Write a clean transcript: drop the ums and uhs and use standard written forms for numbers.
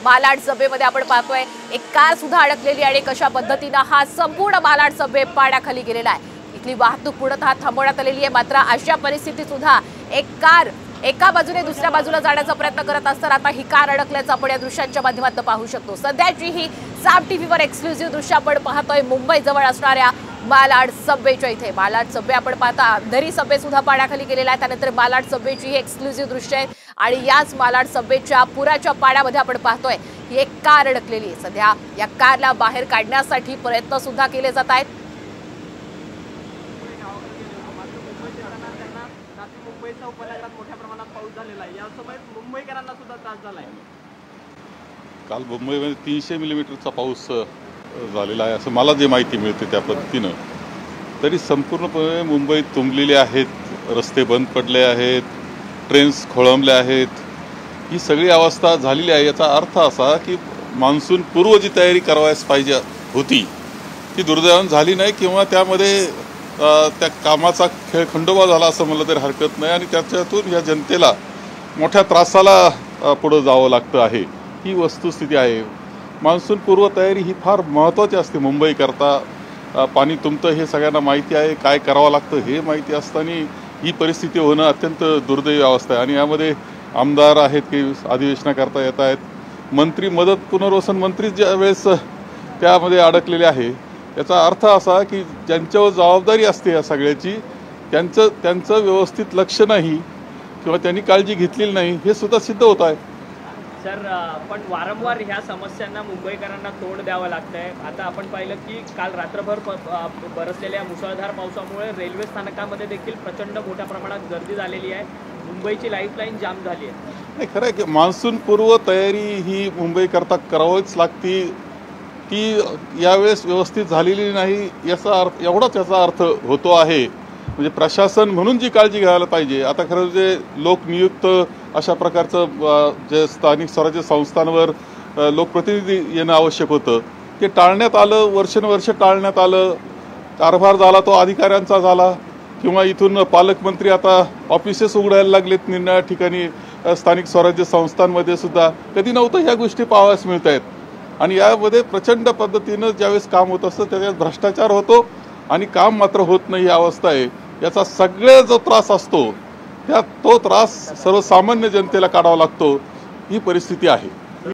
मालाड सभेमध्ये आपण पाहतोय एक कार सुद्धा अडकलेली आणि कशा पद्धतीने हा संपूर्ण मालाड सभे पाण्याखाली गेलेला आहे। इथली वाहतूक पूर्णतः थांबवण्यात आलेली आहे। मात्र अशा परिस्थितीत सुद्धा एक कार एका बाजूने दुसऱ्या बाजूला जाण्याचा प्रयत्न करत असताना आता ही कार अडकल्याचं आपण या दृश्यांच्या माध्यमातून पाहू शकतो। सध्याची ही साम टीव्हीवर एक्सक्लुझिव्ह दृश्य आपण पाहतोय मुंबई जवळ असणाऱ्या मालाड सभेच्या इथे। मालाड सभे आपण पाहता अंधेरी सभे सुद्धा पाण्याखाली गेलेला आहे। त्यानंतर मालाड सभेची ही एक्सक्लुझिव्ह दृश्य आहे आणि याच मालाड सभेच्या पुराच्या पाण्यामध्ये आपण पाहतोय ही एक कार अडकलेली आहे। सध्या या कारला बाहेर काढण्यासाठी प्रयत्न सुद्धा केले जात आहेत। मुंबईच्या उपनगरात मोठ्या प्रमाणात पाऊस झालेला आहे। या समयात मुंबईकरांना सुद्धा त्रास झाला आहे। काल मुंबईमध्ये 300 मिलीमीटरचा पाऊस झालेला आहे असं मला जे माहिती मिळते त्या पद्धतीनं। तरी संपूर्णपणे मुंबईत तुंबलेले आहेत, रस्ते बंद पडले आहेत, ट्रेन्स खोळंबल्या आहेत, ही सगळी अवस्था झालेली आहे। याचा अर्थ असा की मान्सून पूर्व जी तयारी करावयास पाहिजे होती ती दुर्दैवाने झाली नाही किंवा त्यामध्ये त्या कामाचा खेळ खंडोबा झाला असं म्हणलं तरी हरकत नाही आणि त्याच्यातून या जनतेला मोठ्या त्रासाला पुढे जावं लागतं आहे, ही वस्तुस्थिती आहे। मान्सून पूर्व तयारी ही फार महत्त्वाची असते मुंबईकरता। पाणी तुंबतं हे सगळ्यांना माहिती आहे, काय करावं लागतं हे माहिती असताना ही परिस्थिती होणं अत्यंत दुर्दैवी अवस्था आहे। आणि यामध्ये आमदार आहेत की अधिवेशनाकरता येत आहेत, मंत्री मदत पुनर्वसन मंत्री ज्या वेळेस त्यामध्ये अडकलेले आहे, याचा अर्थ असा की ज्यांच्यावर जबाबदारी असते या सगळ्याची त्यांचं व्यवस्थित लक्ष नाही किंवा त्यांनी काळजी घेतलेली नाही हे सुद्धा सिद्ध होत आहे। सर, पण वारंवार ह्या समस्यांना मुंबईकरांना तोंड द्यावं लागतंय। आता आपण पाहिलं की काल रात्रभर बरसलेल्या मुसळधार पावसामुळे रेल्वे स्थानकामध्ये देखील प्रचंड मोठ्या प्रमाणात गर्दी झालेली आहे। मुंबईची लाईफलाईन जाम झाली आहे। नाही, खरं आहे की मान्सून पूर्व तयारी ही मुंबईकरता करावीच लागती, ती यावेळेस व्यवस्थित झालेली नाही याचा अर्थ एवढाच याचा अर्थ होतो आहे। म्हणजे प्रशासन म्हणून जी काळजी घ्यायला पाहिजे, आता खरं जे लोकनियुक्त अशा प्रकारचं जे स्थानिक स्वराज्य संस्थांवर लोकप्रतिनिधी येणं आवश्यक होतं ते टाळण्यात आलं, वर्षानुवर्ष टाळण्यात आलं। कारभार झाला तो अधिकाऱ्यांचा झाला किंवा इथून पालकमंत्री आता ऑफिसेस उघडायला लागलेत निरनिराळ्या ठिकाणी स्थानिक स्वराज्य संस्थांमध्ये सुद्धा। कधी नव्हतं ह्या गोष्टी पाहाव्यास मिळत आहेत आणि यामध्ये प्रचंड पद्धतीनं ज्यावेळेस काम होत असतं त्यावेळेस भ्रष्टाचार होतो आणि काम मात्र होत नाही ही अवस्था आहे। याचा सगळा जो त्रास असतो तो त्रास सर्वसामान्य जनतेला काढावा लागतो, ही परिस्थिती आहे।